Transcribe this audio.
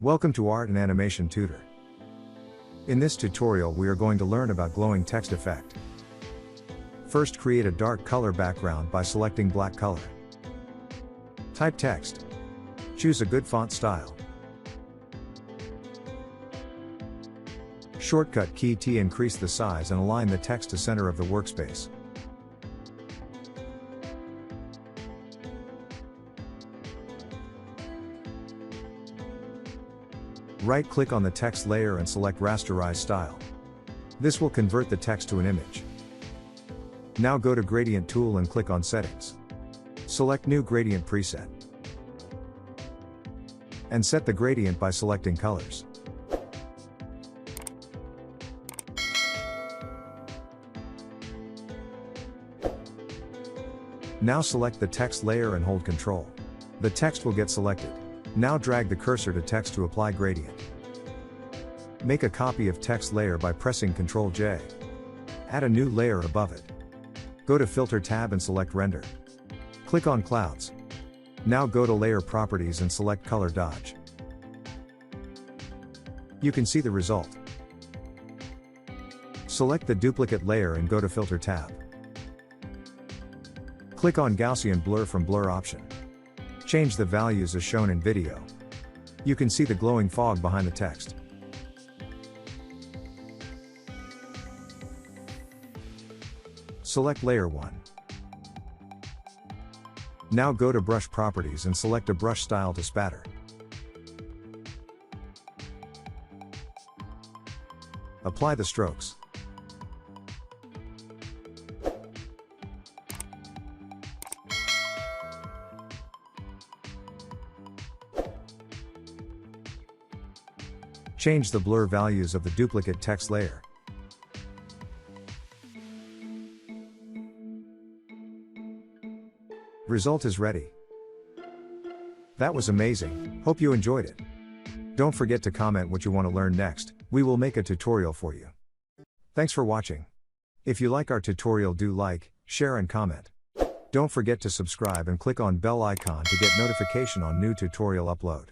Welcome to Art and Animation Tutor. In this tutorial we are going to learn about glowing text effect. First, create a dark color background by selecting black color. Type text. Choose a good font style. Shortcut key T, increase the size and align the text to center of the workspace. Right-click on the text layer and select Rasterize Style. This will convert the text to an image. Now go to Gradient tool and click on Settings. Select New Gradient Preset. And set the gradient by selecting Colors. Now select the text layer and hold Ctrl. The text will get selected. Now drag the cursor to text to apply gradient. Make a copy of text layer by pressing Ctrl J. Add a new layer above it. Go to Filter tab and select Render. Click on Clouds. Now go to Layer Properties and select Color Dodge. You can see the result. Select the duplicate layer and go to Filter tab. Click on Gaussian Blur from Blur option. Change the values as shown in video. You can see the glowing fog behind the text. Select Layer 1. Now go to Brush Properties and select a brush style to spatter. Apply the strokes. Change the blur values of the duplicate text layer. Result is ready. That was amazing, hope you enjoyed it. Don't forget to comment what you want to learn next, we will make a tutorial for you. Thanks for watching. If you like our tutorial, do like, share and comment. Don't forget to subscribe and click on bell icon to get notification on new tutorial upload.